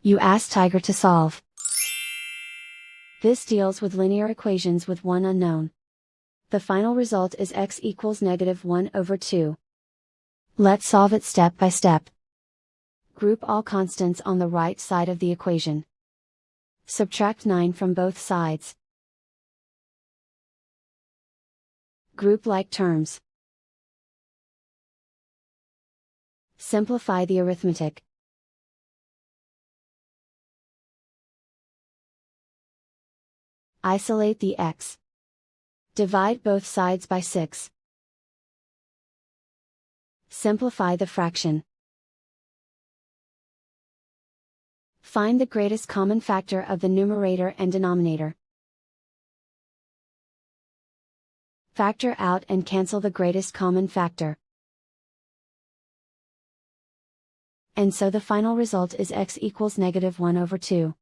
You ask Tiger to solve. This deals with linear equations with one unknown. The final result is x equals -1/2. Let's solve it step by step. Group all constants on the right side of the equation. Subtract 9 from both sides. Group like terms. Simplify the arithmetic. Isolate the x. Divide both sides by 6. Simplify the fraction. Find the greatest common factor of the numerator and denominator. Factor out and cancel the greatest common factor. And so the final result is x equals -1/2.